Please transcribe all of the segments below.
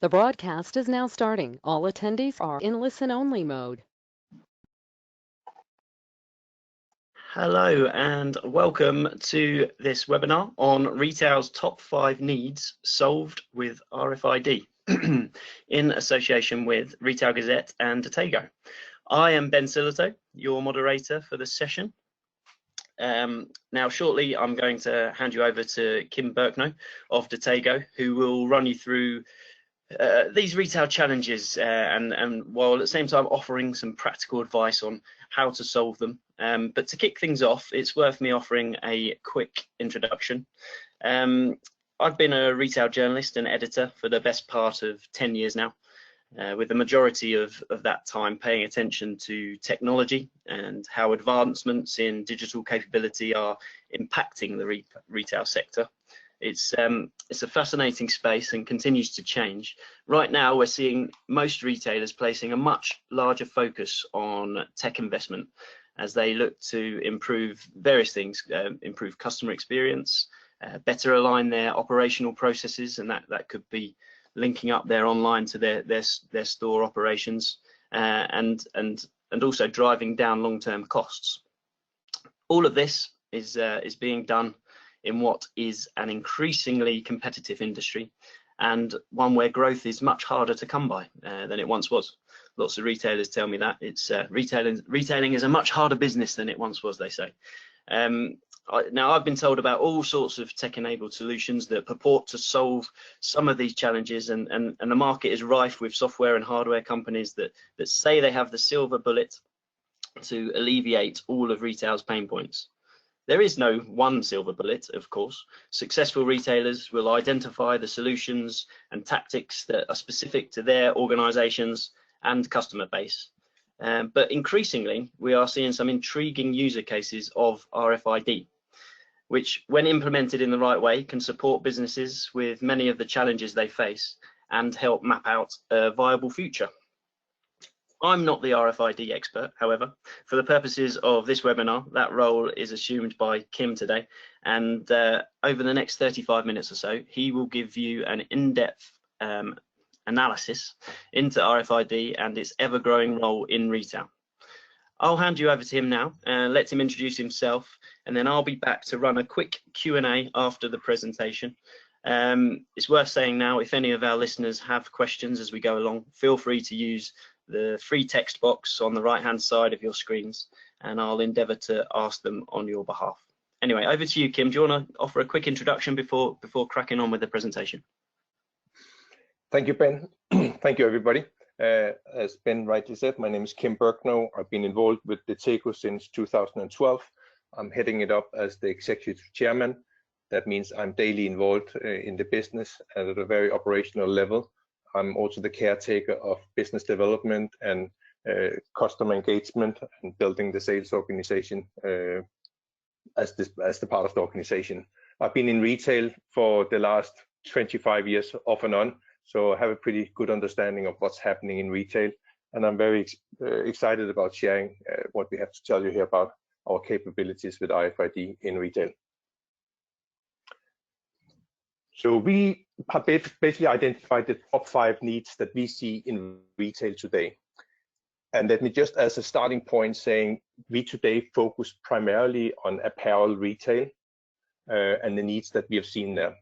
The broadcast is now starting. All attendees are in listen-only mode. Hello and welcome to this webinar on retail's top 5 needs solved with RFID in association with Retail Gazette and Datego. I am Ben Silito, your moderator for this session. Now shortly I'm going to hand you over to Kim Berknow of Datego, who will run you through these retail challenges and while at the same time offering some practical advice on how to solve them. But to kick things off, it's worth me offering a quick introduction. I've been a retail journalist and editor for the best part of 10 years now, with the majority of that time paying attention to technology and how advancements in digital capability are impacting the retail sector. It's a fascinating space and continues to change. Right now, we're seeing most retailers placing a much larger focus on tech investment as they look to improve various things, improve customer experience, better align their operational processes, and that could be linking up their online to their store operations, and also driving down long-term costs. All of this is being done in what is an increasingly competitive industry, and one where growth is much harder to come by than it once was. Lots of retailers tell me that it's retailing is a much harder business than it once was, they say. Now I've been told about all sorts of tech-enabled solutions that purport to solve some of these challenges, and the market is rife with software and hardware companies that say they have the silver bullet to alleviate all of retail's pain points. There is no one silver bullet, of course. Successful retailers will identify the solutions and tactics that are specific to their organizations and customer base. But increasingly, we are seeing some intriguing user cases of RFID, which, when implemented in the right way, can support businesses with many of the challenges they face and help map out a viable future. I'm not the RFID expert, however. For the purposes of this webinar, that role is assumed by Kim today, and over the next 35 minutes or so, he will give you an in-depth analysis into RFID and its ever-growing role in retail. I'll hand you over to him now and let him introduce himself, and then I'll be back to run a quick Q&A after the presentation. It's worth saying now, if any of our listeners have questions as we go along, feel free to use the free text box on the right-hand side of your screens, and I'll endeavour to ask them on your behalf. Anyway, over to you, Kim. Do you want to offer a quick introduction before cracking on with the presentation? Thank you, Ben. Thank you, everybody. As Ben rightly said, my name is Kim Berknow. I've been involved with Datego since 2012. I'm heading it up as the executive chairman. That means I'm daily involved in the business and at a very operational level. I'm also the caretaker of business development and customer engagement and building the sales organization as the part of the organization. I've been in retail for the last 25 years off and on, so I have a pretty good understanding of what's happening in retail, and I'm very excited about sharing what we have to tell you here about our capabilities with RFID in retail. So we have basically identified the top 5 needs that we see in retail today. And let me just, as a starting point, saying we today focus primarily on apparel retail and the needs that we have seen there.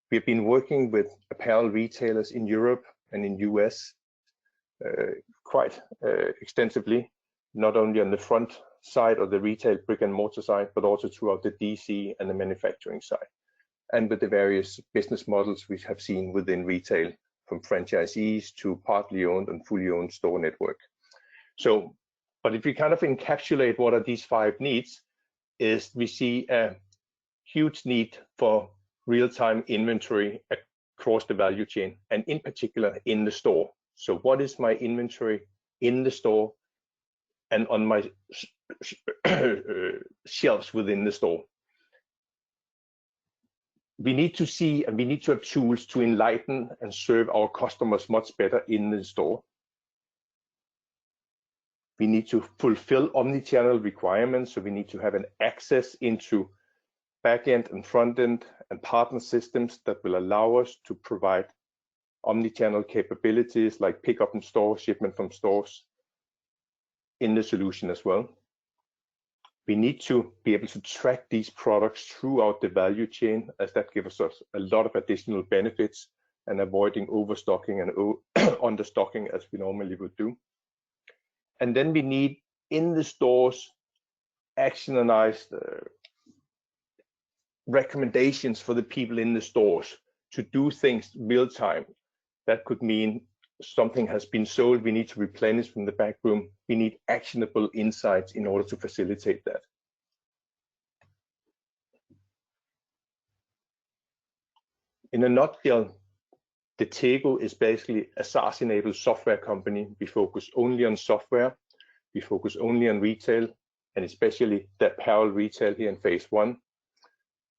We've been working with apparel retailers in Europe and in US quite extensively, not only on the front side of the retail brick and mortar side, but also throughout the DC and the manufacturing side, and with the various business models we have seen within retail, from franchisees to partly owned and fully owned store network. So, but if we kind of encapsulate what are these 5 needs, is we see a huge need for real-time inventory across the value chain, and in particular in the store. So what is my inventory in the store and on my shelves within the store? We need to see, and we need to have tools to enlighten and serve our customers much better in the store. We need to fulfill omni-channel requirements, so we need to have an access into back-end and front-end and partner systems that will allow us to provide omni-channel capabilities like pick up in store, shipment from stores in the solution as well. We need to be able to track these products throughout the value chain, as that gives us a lot of additional benefits and avoiding overstocking and understocking as we normally would do. And then we need in the stores actionized recommendations for the people in the stores to do things real time. That could mean something has been sold, we need to replenish from the back room. We need actionable insights in order to facilitate that. In a nutshell, Detego is basically a SaaS-enabled software company. We focus only on software, we focus only on retail, and especially the apparel retail here in phase one.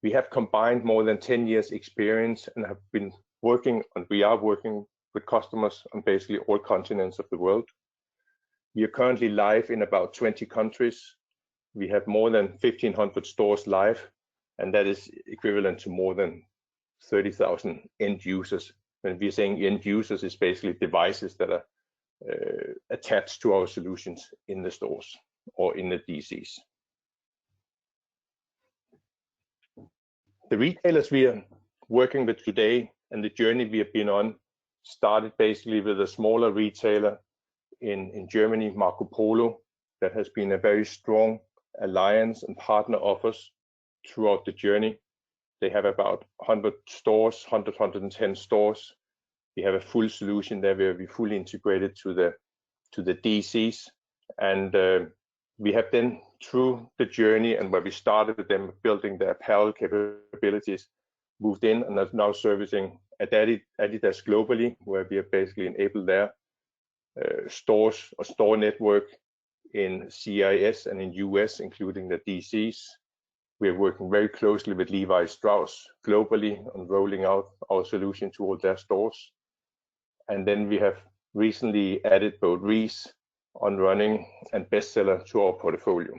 We have combined more than 10 years experience and have been working, and we are working with customers on basically all continents of the world. We are currently live in about 20 countries. We have more than 1,500 stores live, and that is equivalent to more than 30,000 end users. When we're saying end users, it's basically devices that are attached to our solutions in the stores or in the DCs. The retailers we are working with today and the journey we have been on started basically with a smaller retailer in Germany, Marco Polo, that has been a very strong alliance and partner of us throughout the journey. They have about 100 stores, 110 stores. We have a full solution there where we fully integrated to the DCs, and we have then through the journey and where we started with them building their apparel capabilities, moved in and are now servicing Adidas globally, where we have basically enabled their stores or store network in CIS and in US, including the DCs. We are working very closely with Levi Strauss globally on rolling out our solution to all their stores. And then we have recently added both Reese, On Running, and Bestseller to our portfolio.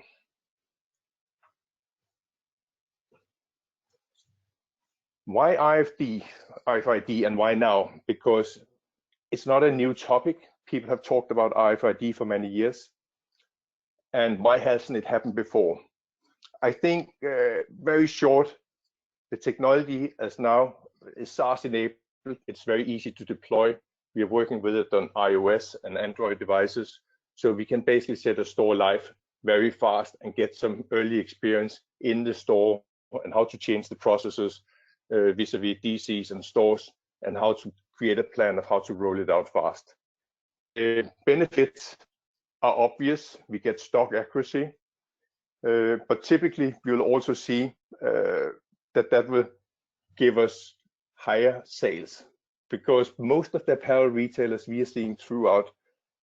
Why RFID and why now? Because it's not a new topic. People have talked about RFID for many years. And why hasn't it happened before? I think very short, the technology as now is SaaS enabled. It's very easy to deploy. We are working with it on iOS and Android devices. So we can basically set a store live very fast and get some early experience in the store and how to change the processes vis-a-vis DCs and stores, and how to create a plan of how to roll it out fast. The benefits are obvious. We get stock accuracy, but typically we'll also see that will give us higher sales, because most of the apparel retailers we are seeing throughout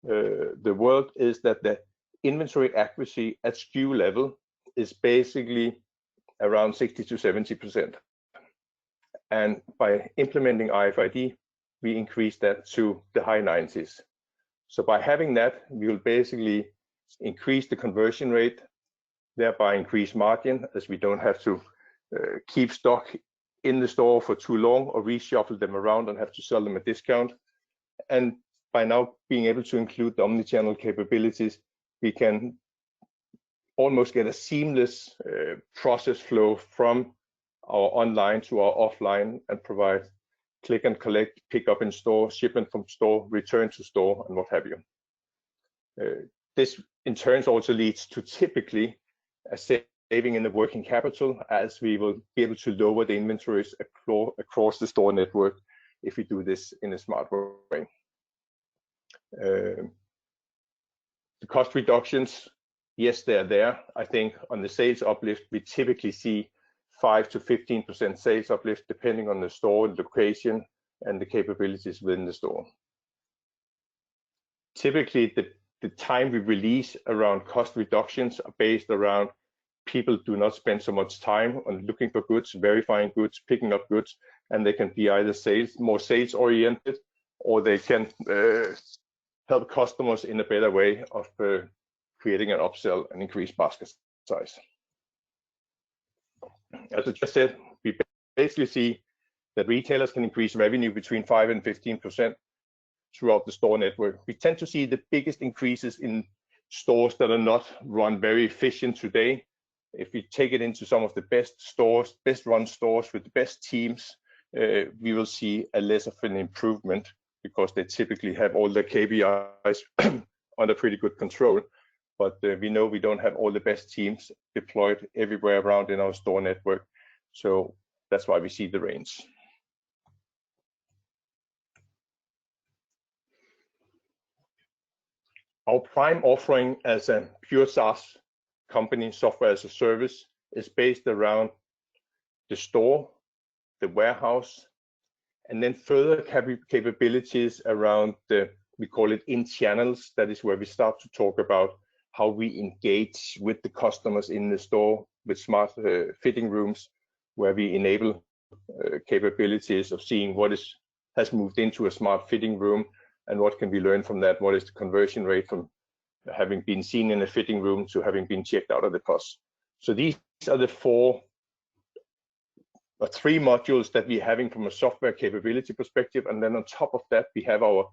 the world is that the inventory accuracy at SKU level is basically around 60 to 70%. And by implementing RFID, we increase that to the high 90s. So by having that, we will basically increase the conversion rate, thereby increase margin, as we don't have to keep stock in the store for too long or reshuffle them around and have to sell them at discount. And by now being able to include the omnichannel capabilities, we can almost get a seamless process flow from our online to our offline and provide click and collect, pick up in store, shipment from store, return to store, and what have you. This in turn also leads to typically a saving in the working capital, as we will be able to lower the inventories across the store network if we do this in a smart way. The cost reductions, yes, they're there. I think on the sales uplift, we typically see 5 to 15% sales uplift, depending on the store, location, and the capabilities within the store. Typically, the time we release around cost reductions are based around people do not spend so much time on looking for goods, verifying goods, picking up goods, and they can be either more sales oriented, or they can help customers in a better way of creating an upsell and increase basket size. As I just said, we basically see that retailers can increase revenue between 5 and 15% throughout the store network. We tend to see the biggest increases in stores that are not run very efficient today. If we take it into some of the best stores, best run stores with the best teams, we will see a less of an improvement because they typically have all their KPIs under pretty good control. But we know we don't have all the best teams deployed everywhere around in our store network. So that's why we see the range. Our prime offering as a pure SaaS company, software as a service, is based around the store, the warehouse, and then further capabilities around we call it in channels. That is where we start to talk about how we engage with the customers in the store with smart fitting rooms, where we enable capabilities of seeing what has moved into a smart fitting room and what can we learn from that. What is the conversion rate from having been seen in a fitting room to having been checked out of the POS. So these are the three modules that we're having from a software capability perspective. And then on top of that, we have our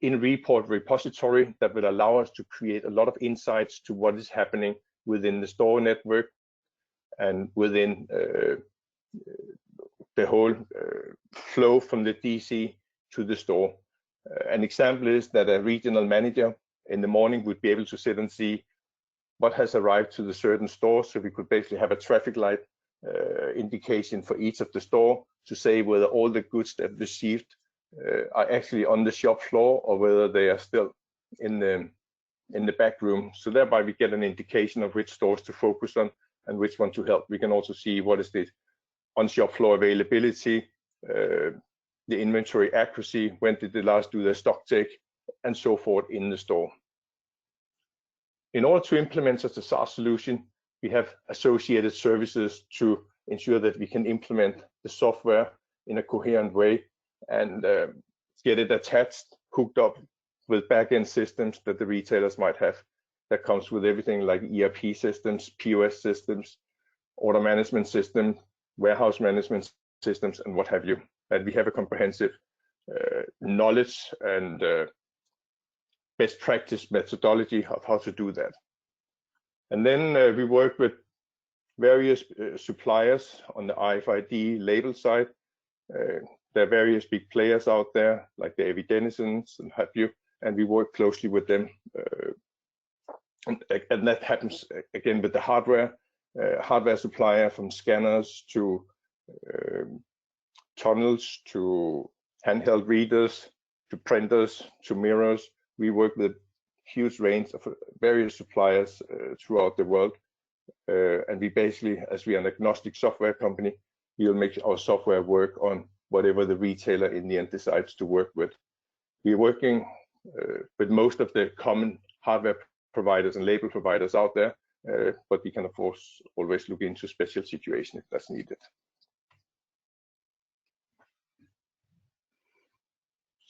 in-report repository that will allow us to create a lot of insights to what is happening within the store network and within the whole flow from the DC to the store. An example is that a regional manager in the morning would be able to sit and see what has arrived to the certain store. So we could basically have a traffic light indication for each of the store to say whether all the goods that received are actually on the shop floor or whether they are still in the back room. So thereby we get an indication of which stores to focus on and which one to help. We can also see what is the on shop floor availability, the inventory accuracy, when did they last do their stock take, and so forth in the store. In order to implement such a SaaS solution, we have associated services to ensure that we can implement the software in a coherent way and get it attached, hooked up with backend systems that the retailers might have. That comes with everything like ERP systems, POS systems, order management system, warehouse management systems, and what have you. And we have a comprehensive knowledge and best practice methodology of how to do that. And then we work with various suppliers on the RFID label side. There are various big players out there, like the Evidenizens and have you, and we work closely with them. And that happens again with the hardware supplier, from scanners to tunnels to handheld readers to printers to mirrors. We work with a huge range of various suppliers throughout the world. And we basically, as we are an agnostic software company, we will make our software work on whatever the retailer in the end decides to work with. We're working with most of the common hardware providers and label providers out there, but we can of course always look into special situations if that's needed.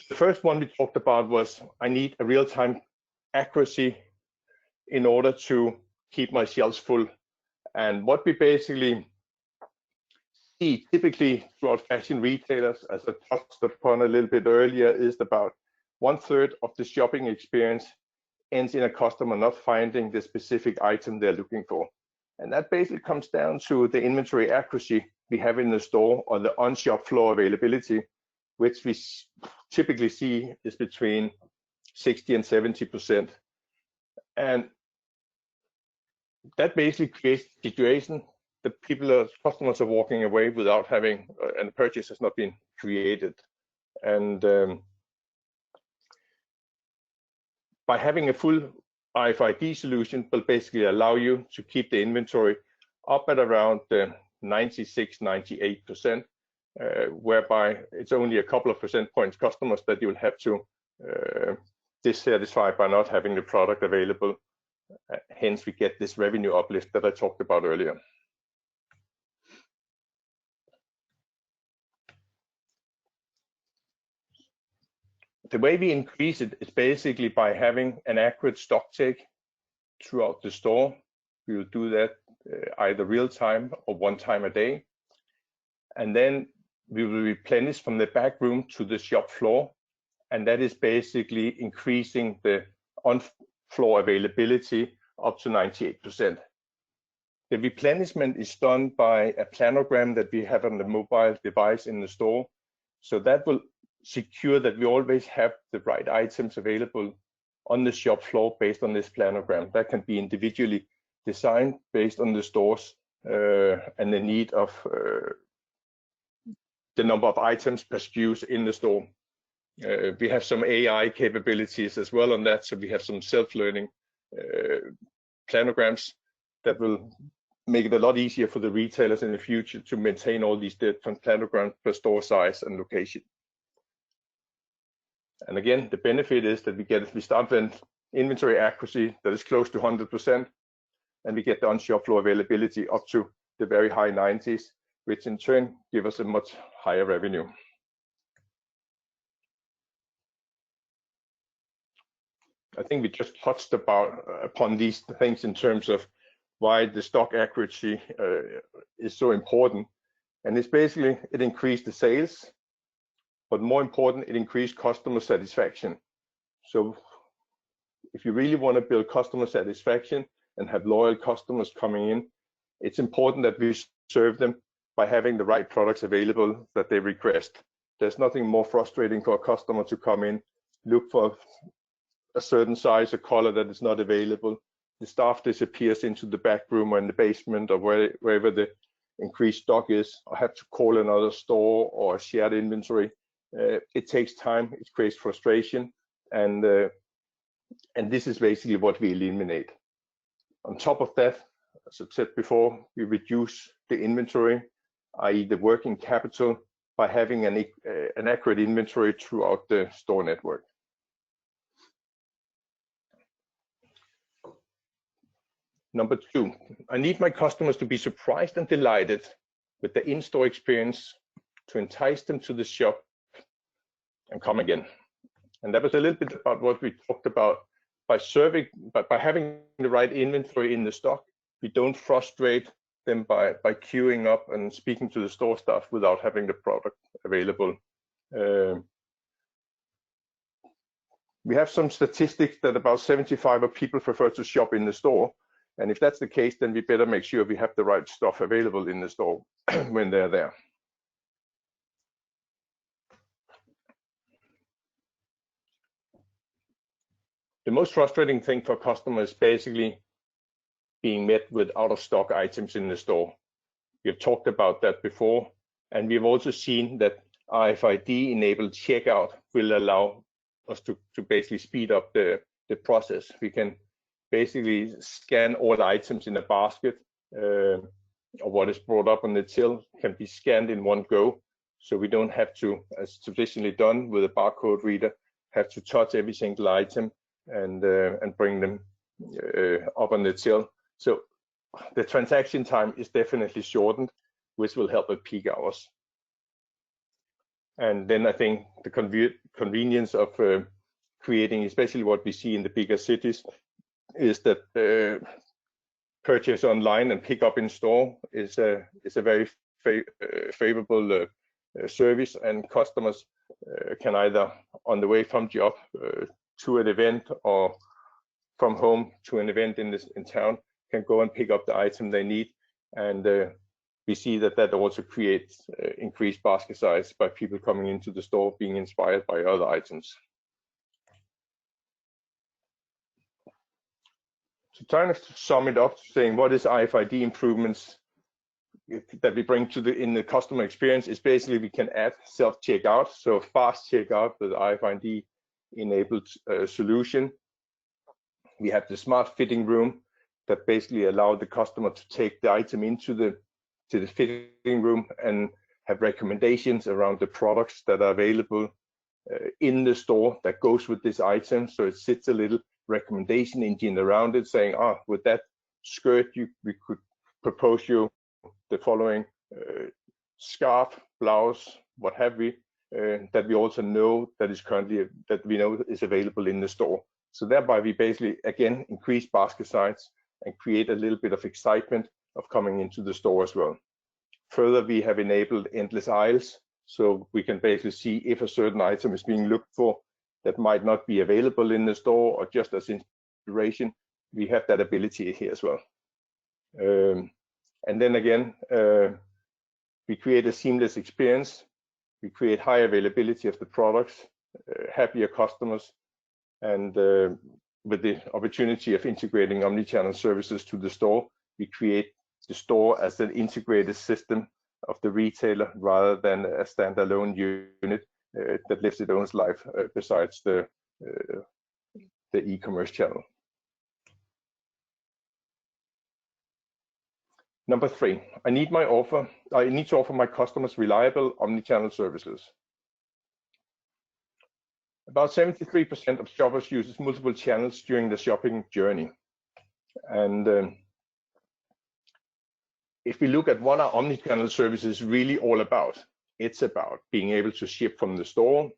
The first one we talked about was I need a real-time accuracy in order to keep my shelves full. And what we basically see typically throughout fashion retailers, as I touched upon a little bit earlier, is about 1/3 of the shopping experience ends in a customer not finding the specific item they're looking for. And that basically comes down to the inventory accuracy we have in the store or the on-shop floor availability, which we typically see is between 60 and 70%. And that basically creates a situation that customers are walking away without having, and the purchase has not been created. And by having a full RFID solution will basically allow you to keep the inventory up at around 96-98%, whereby it's only a couple of percent points customers that you'll have to dissatisfy by not having the product available. Hence, we get this revenue uplift that I talked about earlier. The way we increase it is basically by having an accurate stock take throughout the store. We will do that either real time or one time a day. And then we will replenish from the back room to the shop floor, and that is basically increasing the on-floor availability up to 98%. The replenishment is done by a planogram that we have on the mobile device in the store. So that will secure that we always have the right items available on the shop floor based on this planogram. That can be individually designed based on the stores and the need of the number of items per SKUs in the store. We have some AI capabilities as well on that, so we have some self-learning planograms that will make it a lot easier for the retailers in the future to maintain all these different planograms per store size and location. And again, the benefit is that we start with inventory accuracy that is close to 100%, and we get the on-shop floor availability up to the very high 90s, which in turn give us a much higher revenue. I think we just touched upon these things in terms of why the stock accuracy is so important. And it's basically, it increased the sales, but more important, it increased customer satisfaction. So if you really want to build customer satisfaction and have loyal customers coming in, it's important that we serve them by having the right products available that they request. There's nothing more frustrating for a customer to come in, look for a certain size or color that is not available. The staff disappears into the back room or in the basement or wherever the increased stock is, or have to call another store or shared inventory. It takes time, it creates frustration, and this is basically what we eliminate. On top of that, as I said before, we reduce the inventory, i.e. the working capital, by having an accurate inventory throughout the store network. Number two, I need my customers to be surprised and delighted with the in-store experience to entice them to the shop and come again. And that was a little bit about what we talked about. By having the right inventory in the stock, we don't frustrate them by queuing up and speaking to the store staff without having the product available. We have some statistics that about 75% of people prefer to shop in the store. And if that's the case, then we better make sure we have the right stuff available in the store when they're there. The most frustrating thing for customers is basically being met with out of stock items in the store. We've talked about that before, and we've also seen that RFID enabled checkout will allow us to basically speed up the process. We can basically scan all items in a basket, or what is brought up on the till can be scanned in one go. So we don't have to, as traditionally done with a barcode reader, have to touch every single item and bring them up on the till. So the transaction time is definitely shortened, which will help at peak hours. And then I think the convenience of creating, especially what we see in the bigger cities, is that purchase online and pick up in store is a very favorable service, and customers can either on the way from job to an event or from home to an event in town can go and pick up the item they need. And we see that also creates increased basket size by people coming into the store being inspired by other items. So trying to sum it up, saying what is RFID improvements that we bring to in the customer experience is basically we can add self-checkout, so fast checkout with RFID enabled solution. We have the smart fitting room that basically allow the customer to take the item into the fitting room and have recommendations around the products that are available in the store that goes with this item. So it sits a little recommendation engine around it saying, with that skirt, we could propose you the following scarf, blouse, what have we, that we also know that we know is available in the store. So thereby we basically, again, increase basket size and create a little bit of excitement of coming into the store as well. Further, we have enabled endless aisles. So we can basically see if a certain item is being looked for that might not be available in the store, or just as inspiration, we have that ability here as well. And then again, we create a seamless experience. We create high availability of the products, happier customers, and with the opportunity of integrating omnichannel services to the store, we create the store as an integrated system of the retailer rather than a standalone unit that lives its own life besides the e-commerce channel. Number 3, I need to offer my customers reliable omnichannel services. About 73% of shoppers uses multiple channels during the shopping journey. And if we look at what our omnichannel service is really all about, it's about being able to ship from the store.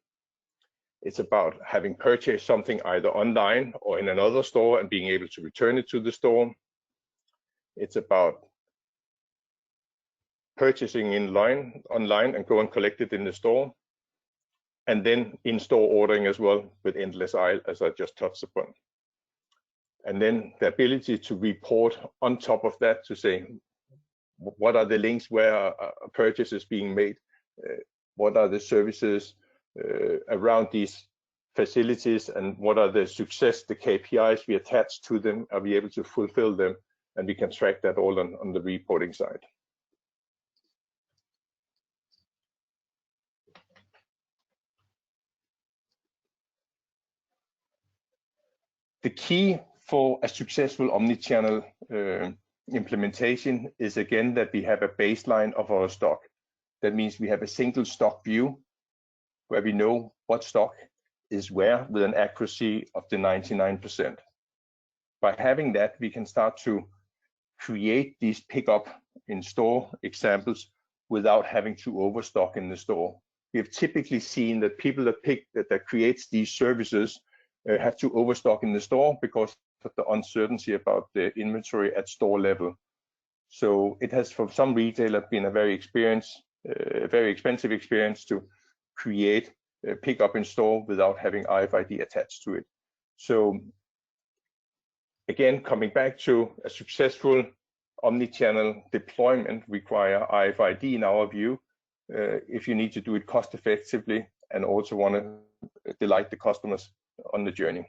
It's about having purchased something either online or in another store and being able to return it to the store. It's about purchasing online and go and collect it in the store. And then in-store ordering as well with endless aisle, as I just touched upon. And then the ability to report on top of that to say, what are the links where a purchase is being made? What are the services around these facilities, and what are the success, the KPIs we attach to them? Are we able to fulfill them? And we can track that all on the reporting side. The key for a successful omnichannel implementation is again that we have a baseline of our stock. That means we have a single stock view where we know what stock is where with an accuracy of the 99%. By having that, we can start to create these pickup in store examples without having to overstock in the store. We have typically seen that people that creates these services have to overstock in the store because of the uncertainty about the inventory at store level. So it has, for some retailer, been a very expensive experience to create a pickup in store without having RFID attached to it. So again, coming back to a successful omnichannel deployment require RFID in our view, if you need to do it cost effectively and also want to delight the customers on the journey.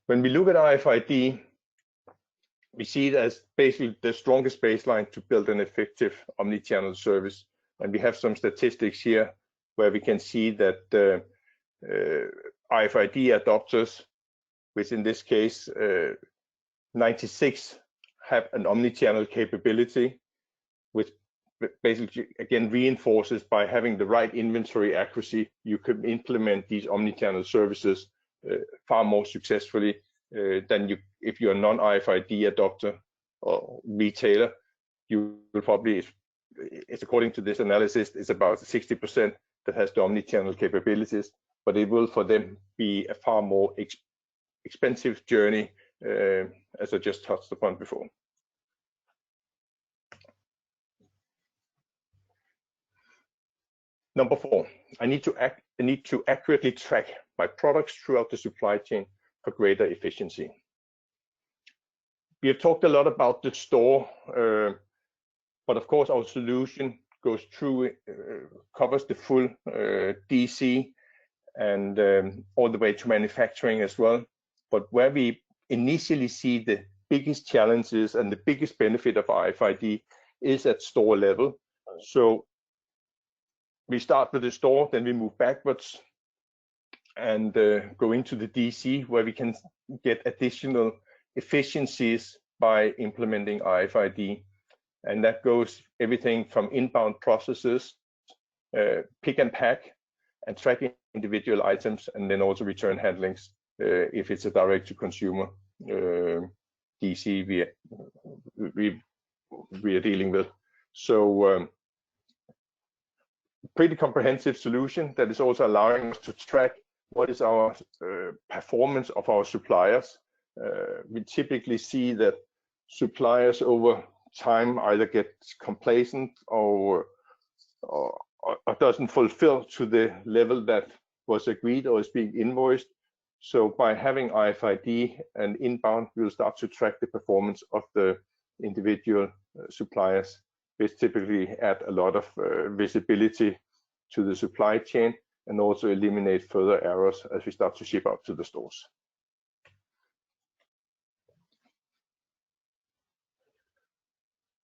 When we look at RFID, we see it as basically the strongest baseline to build an effective omnichannel service. And we have some statistics here where we can see that RFID adopters, which in this case 96 have an omnichannel capability, which basically again reinforces by having the right inventory accuracy, you can implement these omnichannel services far more successfully than if you're a non-RFID adopter or retailer. You will probably, it's according to this analysis, it's about 60% that has the omnichannel capabilities, but it will for them be a far more expensive journey, as I just touched upon before. Number 4, I need to accurately track my products throughout the supply chain for greater efficiency. We have talked a lot about the store, but of course our solution goes through, covers the full DC and all the way to manufacturing as well. But where we initially see the biggest challenges and the biggest benefit of RFID is at store level. So we start with the store, then we move backwards and go into the DC, where we can get additional efficiencies by implementing RFID. And that goes everything from inbound processes, pick and pack, and tracking individual items, and then also return handlings if it's a direct to consumer DC we are dealing with. So pretty comprehensive solution that is also allowing us to track what is our performance of our suppliers. We typically see that suppliers over time either get complacent or doesn't fulfill to the level that was agreed or is being invoiced. So by having RFID and inbound, we'll start to track the performance of the individual suppliers, which typically add a lot of visibility to the supply chain and also eliminate further errors as we start to ship out to the stores.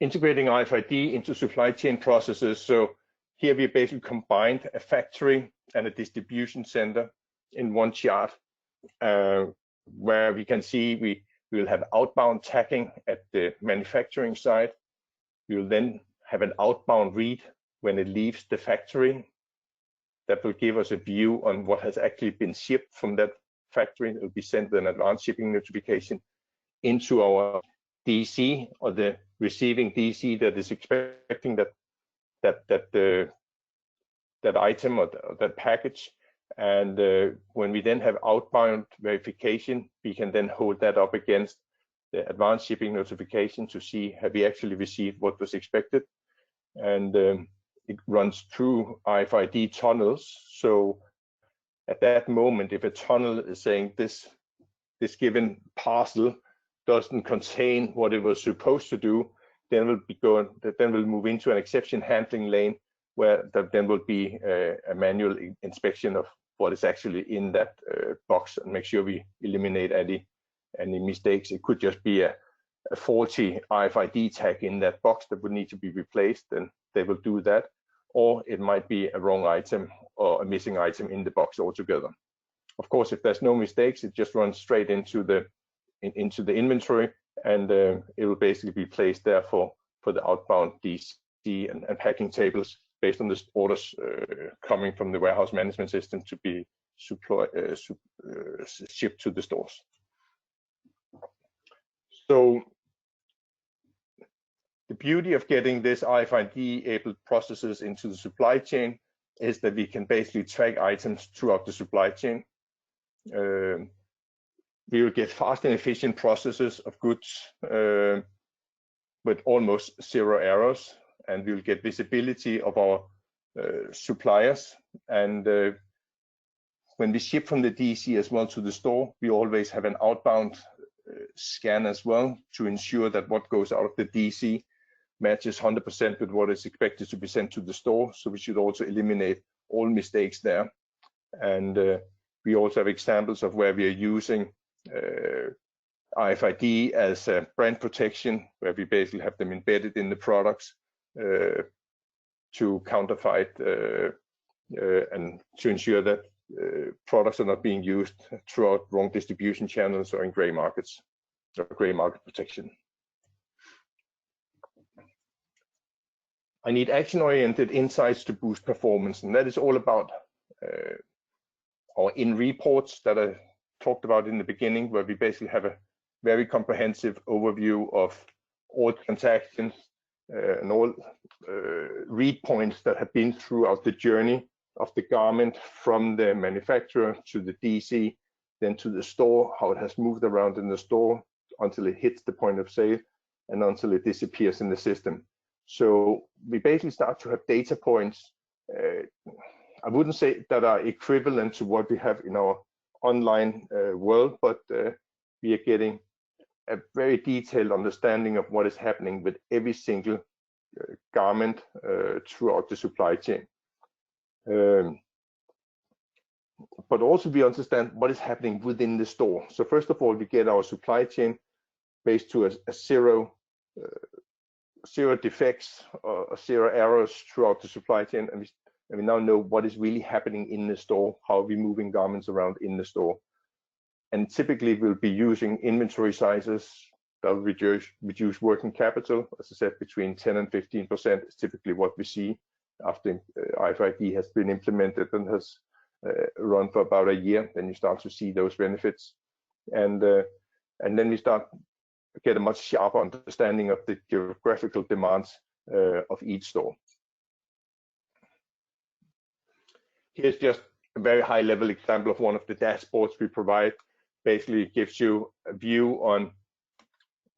Integrating RFID into supply chain processes. So here we basically combined a factory and a distribution center in one chart, where we can see we will have outbound tagging at the manufacturing side. We will then have an outbound read when it leaves the factory. That will give us a view on what has actually been shipped from that factory. It will be sent an advanced shipping notification into our DC, or the receiving DC that is expecting that item or that package. And when we then have outbound verification, we can then hold that up against the advanced shipping notification to see have we actually received what was expected. And it runs through RFID tunnels. So at that moment, if a tunnel is saying this given parcel doesn't contain what it was supposed to do, then we'll move into an exception handling lane, where then will be a manual inspection of what is actually in that box and make sure we eliminate any mistakes. It could just be a faulty RFID tag in that box that would need to be replaced, and they will do that. Or it might be a wrong item or a missing item in the box altogether. Of course, if there's no mistakes, it just runs straight into the inventory, and it will basically be placed there for the outbound DC and packing tables based on the orders coming from the warehouse management system to be shipped to the stores. So the beauty of getting this RFID-enabled processes into the supply chain is that we can basically track items throughout the supply chain. We will get fast and efficient processes of goods with almost zero errors, and we will get visibility of our suppliers. And when we ship from the DC as well to the store, we always have an outbound scan as well to ensure that what goes out of the DC matches 100% with what is expected to be sent to the store. So we should also eliminate all mistakes there. And we also have examples of where we are using RFID as a brand protection, where we basically have them embedded in the products to counterfeit and to ensure that products are not being used throughout wrong distribution channels or in gray markets, or gray market protection. I need action-oriented insights to boost performance, and that is all about our in reports that I talked about in the beginning, where we basically have a very comprehensive overview of all transactions and all read points that have been throughout the journey of the garment from the manufacturer to the DC, then to the store, how it has moved around in the store until it hits the point of sale and until it disappears in the system. So we basically start to have data points, I wouldn't say that are equivalent to what we have in our online world, but we are getting a very detailed understanding of what is happening with every single garment throughout the supply chain. But also we understand what is happening within the store. So first of all, we get our supply chain based to a zero defects or zero errors throughout the supply chain, and we now know what is really happening in the store, how are we moving garments around in the store. And typically we'll be using inventory sizes that will reduce working capital. As I said, between 10 and 15% is typically what we see after RFID has been implemented and has run for about a year. Then you start to see those benefits, and then we start to get a much sharper understanding of the geographical demands of each store. Here's just a very high level example of one of the dashboards we provide. Basically gives you a view on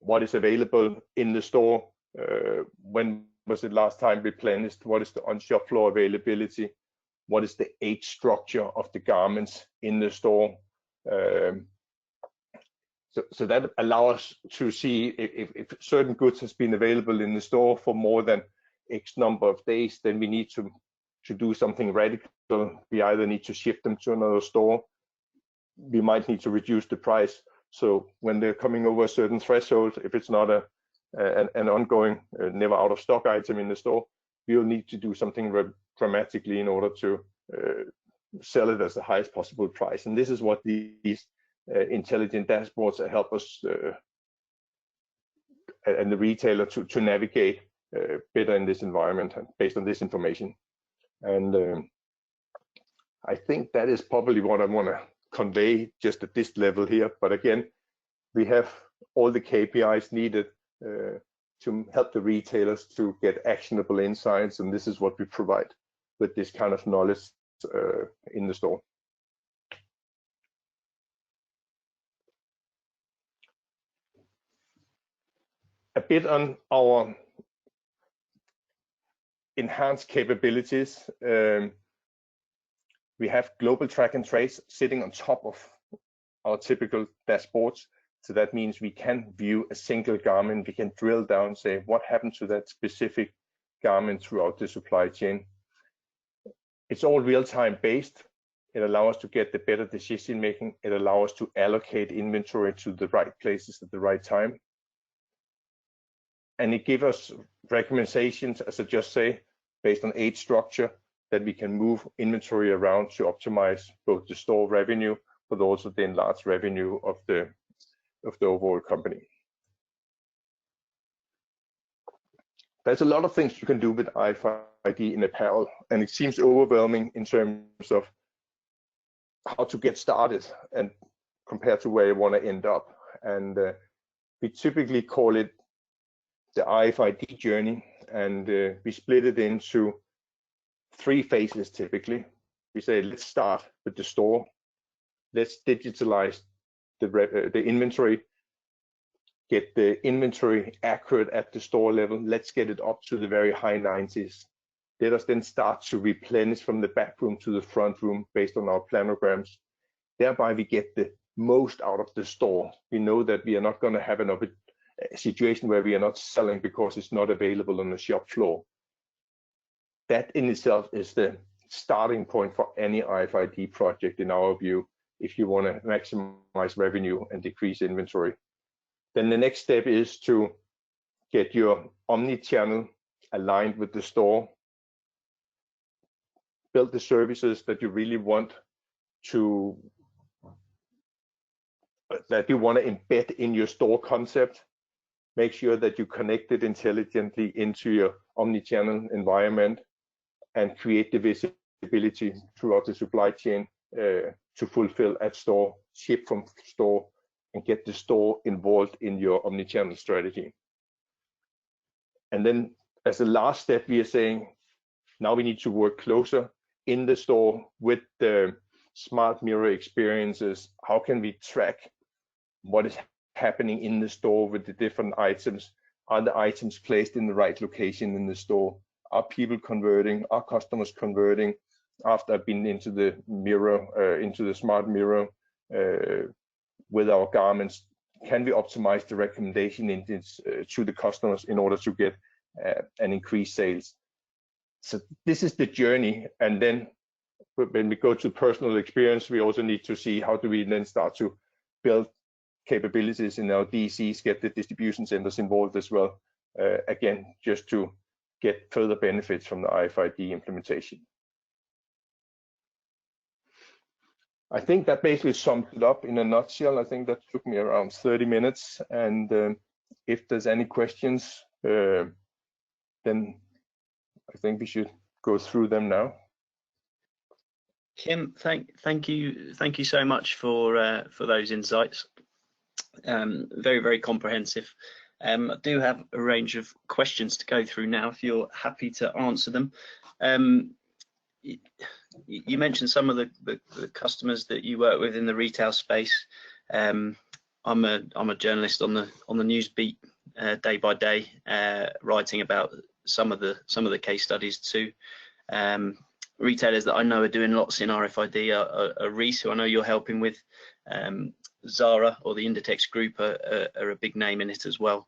what is available in the store, when was it last time replenished, what is the on-shop floor availability, what is the age structure of the garments in the store. So that allows us to see if certain goods has been available in the store for more than X number of days, then we need to do something radical. We either need to ship them to another store, we might need to reduce the price. So when they're coming over a certain threshold, if it's not an ongoing, never out of stock item in the store, we'll need to do something dramatically in order to sell it as the highest possible price. And this is what these intelligent dashboards help us and the retailer to navigate better in this environment based on this information. And I think that is probably what I want to convey just at this level here. But again, we have all the KPIs needed to help the retailers to get actionable insights, and this is what we provide with this kind of knowledge in the store. A bit on our enhanced capabilities. We have global track and trace sitting on top of our typical dashboards. So that means we can view a single garment, we can drill down, say what happened to that specific garment throughout the supply chain. It's all real-time based. It allows us to get the better decision making. It allows us to allocate inventory to the right places at the right time. And it gives us recommendations, as I just say, based on age structure, that we can move inventory around to optimize both the store revenue, but also the enlarged revenue of the overall company. There's a lot of things you can do with RFID in apparel, and it seems overwhelming in terms of how to get started and compared to where you want to end up. And we typically call it the RFID journey, and we split it into 3 phases typically. We say, let's start with the store. Let's digitalize the inventory, get the inventory accurate at the store level. Let's get it up to the very high 90s. Let us then start to replenish from the back room to the front room based on our planograms. Thereby we get the most out of the store. We know that we are not going to have a situation where we are not selling because it's not available on the shop floor. That in itself is the starting point for any RFID project in our view, if you want to maximize revenue and decrease inventory. Then the next step is to get your omni-channel aligned with the store, build the services that you really want to, that you want to embed in your store concept. Make sure that you connect it intelligently into your omni-channel environment and create the visibility throughout the supply chain to fulfill at store, ship from store, and get the store involved in your omni-channel strategy. And then as a last step, we are saying, now we need to work closer in the store with the smart mirror experiences. How can we track what is happening in the store with the different items? Are the items placed in the right location in the store? Are people converting? Are customers converting after I've been into the mirror, into the smart mirror with our garments? Can we optimize the recommendation to the customers in order to get an increased sales? So this is the journey. And then when we go to personal experience, we also need to see how do we then start to build capabilities in our DCs, get the distribution centers involved as well. Again, just to get further benefits from the RFID implementation. I think that basically summed it up in a nutshell. I think that took me around 30 minutes. And if there's any questions, then I think we should go through them now. Kim, thank you so much for those insights. Very, very comprehensive. I do have a range of questions to go through now, if you're happy to answer them. You mentioned some of the customers that you work with in the retail space. I'm a journalist on the news beat day by day, writing about some of the case studies too. Retailers that I know are doing lots in RFID are Reese, who I know you're helping with. Zara or the Inditex group are a big name in it as well,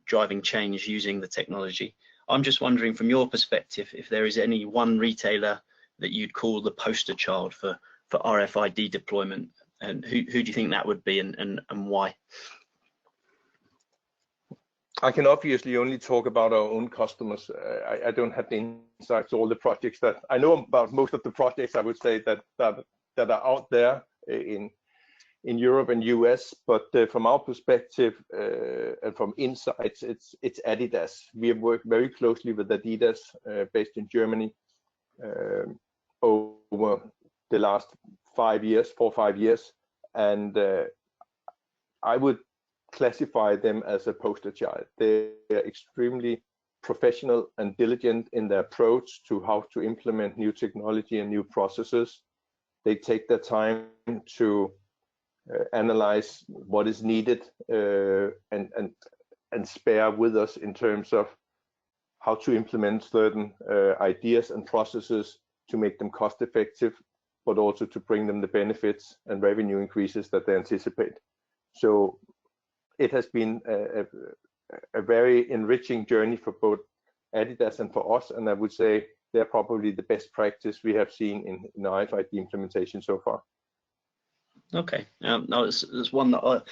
driving change using the technology. I'm just wondering, from your perspective, if there is any one retailer that you'd call the poster child for RFID deployment, and who do you think that would be, and why? I can obviously only talk about our own customers. I don't have the insights to all the projects that I know about. Most of the projects I would say that are out there in Europe and US, but from our perspective and from insights, it's Adidas. We have worked very closely with Adidas, based in Germany, over the last 4 or 5 years, and I would classify them as a poster child. They're extremely professional and diligent in their approach to how to implement new technology and new processes. They take their time to analyze what is needed and spare with us in terms of how to implement certain ideas and processes to make them cost effective, but also to bring them the benefits and revenue increases that they anticipate. So it has been a very enriching journey for both Adidas and for us, and I would say they're probably the best practice we have seen in RFID implementation so far. Okay, no, it's one that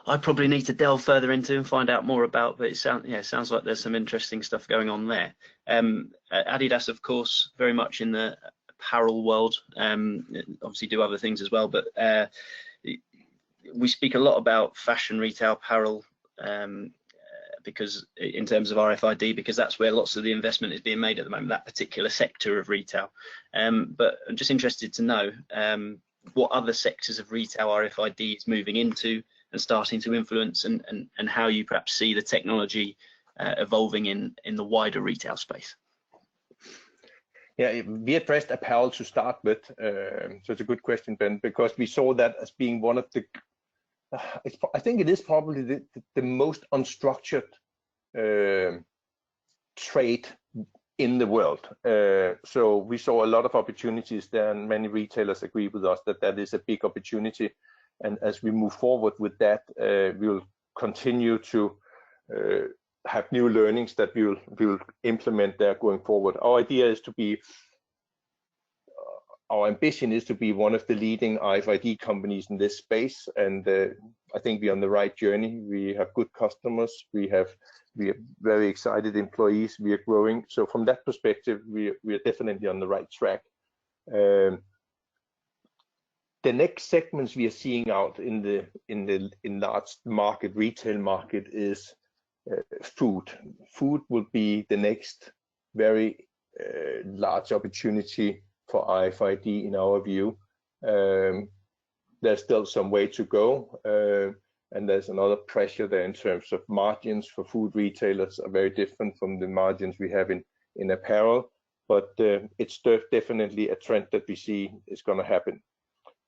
I probably need to delve further into and find out more about, but it sounds like there's some interesting stuff going on there. Adidas, of course, very much in the apparel world, obviously do other things as well, but we speak a lot about fashion retail apparel, because in terms of RFID, because that's where lots of the investment is being made at the moment, that particular sector of retail. But I'm just interested to know what other sectors of retail RFID is moving into and starting to influence, and how you perhaps see the technology evolving in the wider retail space. Yeah, we addressed apparel to start with, so it's a good question, Ben, because we saw that as being one of the, I think it is probably the most unstructured trade in the world. So we saw a lot of opportunities there, and many retailers agree with us that that is a big opportunity. And as we move forward with that, we'll continue to have new learnings that we'll implement there going forward. Our idea is to be, our ambition is to be one of the leading RFID companies in this space, and I think we're on the right journey. We have good customers, we have very excited employees, we are growing. So from that perspective, we are definitely on the right track. The next segments we are seeing out in the large market, retail market, is food. Food will be the next very large opportunity for RFID in our view. There's still some way to go, and there's another pressure there in terms of margins for food retailers are very different from the margins we have in apparel, but it's definitely a trend that we see is going to happen.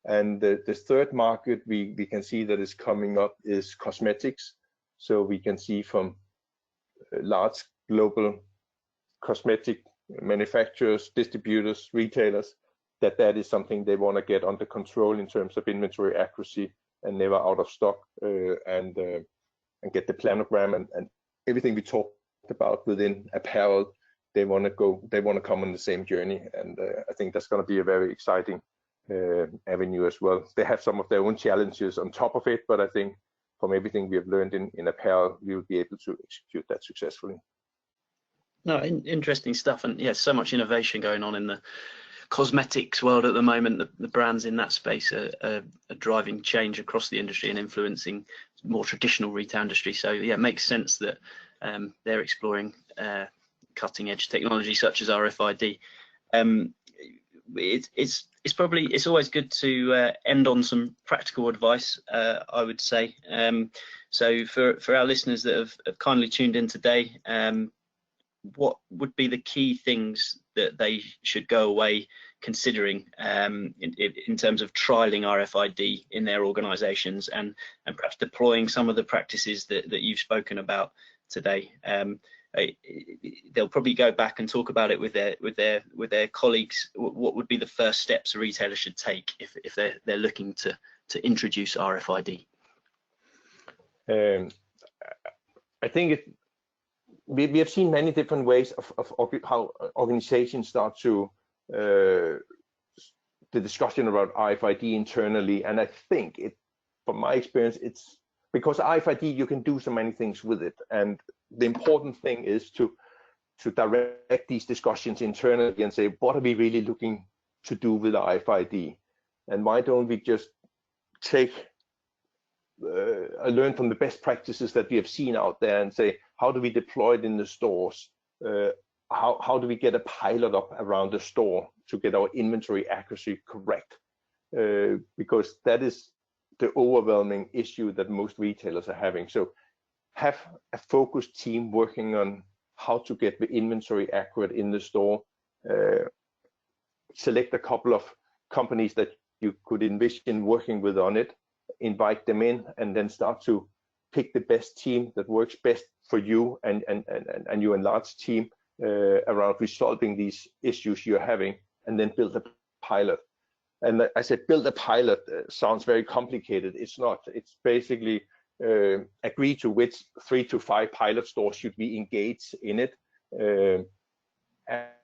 And the third market we can see that is coming up is cosmetics. So we can see from large global cosmetic manufacturers, distributors, retailers, that is something they want to get under control in terms of inventory accuracy and never out of stock, and get the planogram and everything we talked about within apparel. They want to come on the same journey, and I think that's going to be a very exciting avenue as well. They have some of their own challenges on top of it, but I think from everything we have learned in apparel, we will be able to execute that successfully. No, interesting stuff, and yeah, so much innovation going on in the cosmetics world at the moment. The brands in that space are driving change across the industry and influencing more traditional retail industry. So yeah, it makes sense that they're exploring cutting edge technology such as RFID. It's always good to end on some practical advice, I would say. So for our listeners that have kindly tuned in today, what would be the key things that they should go away considering in terms of trialing RFID in their organisations and perhaps deploying some of the practices that you've spoken about today. They'll probably go back and talk about it with their colleagues. What would be the first steps a retailer should take if they're looking to introduce RFID? I think we have seen many different ways of how organizations start to the discussion about RFID internally, and I think from my experience, it's because RFID you can do so many things with it, and the important thing is to direct these discussions internally and say, what are we really looking to do with RFID, and why don't we just learn from the best practices that we have seen out there and say, how do we deploy it in the stores? How do we get a pilot up around the store to get our inventory accuracy correct? Because that is the overwhelming issue that most retailers are having. So have a focused team working on how to get the inventory accurate in the store. Select a couple of companies that you could envision working with on it, invite them in, and then start to pick the best team that works best for you and your enlarged team around resolving these issues you're having, and then build a pilot. And I said build a pilot sounds very complicated. It's not. It's basically agree to which 3 to 5 pilot stores should be engaged in it,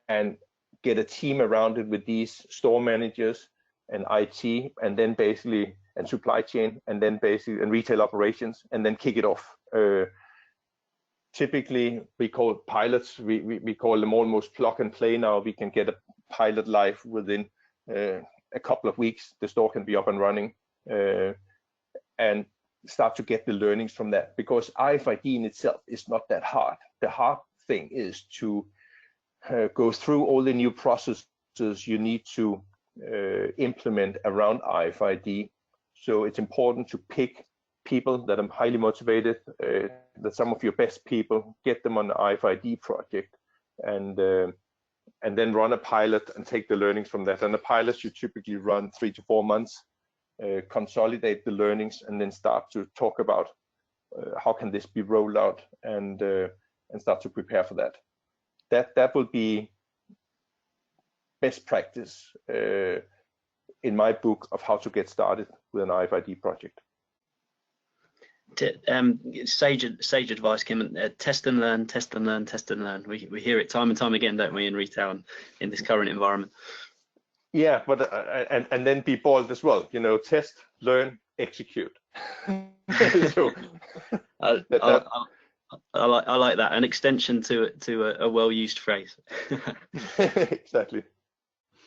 and get a team around it with these store managers and IT, and then basically and supply chain, and then basically and retail operations, and then kick it off. Typically, we call pilots. We call them almost plug and play now. We can get a pilot live within a couple of weeks. The store can be up and running, and start to get the learnings from that. Because RFID in itself is not that hard. The hard thing is to go through all the new processes you need to implement around RFID. So it's important to pick people that are highly motivated, that some of your best people, get them on the RFID project, and then run a pilot and take the learnings from that. And the pilots you typically run 3 to 4 months, consolidate the learnings, and then start to talk about how can this be rolled out, and start to prepare for that. That will be best practice in my book of how to get started with an RFID project. Sage advice, Kim. Test and learn, test and learn, test and learn. We hear it time and time again, don't we, in retail and in this current environment? Yeah, but and then be bold as well. You know, test, learn, execute. So, I like that. An extension to a well-used phrase. Exactly.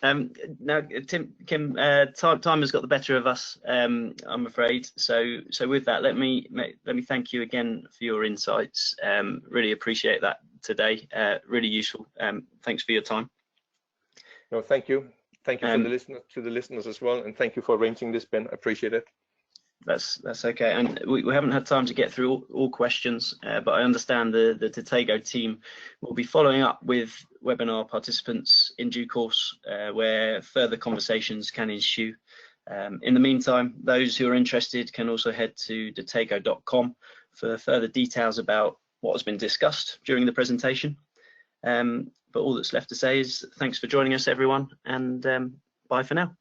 Now, Kim, time has got the better of us, I'm afraid. So with that, let me thank you again for your insights. Really appreciate that today. Really useful. Thanks for your time. No, thank you. Thank you to the listeners as well, and thank you for arranging this, Ben. I appreciate it. That's okay, and we haven't had time to get through all questions, but I understand the Tatego team will be following up with webinar participants in due course, where further conversations can ensue. In the meantime, those who are interested can also head to tatego.com for further details about what has been discussed during the presentation. But all that's left to say is thanks for joining us, everyone, and bye for now.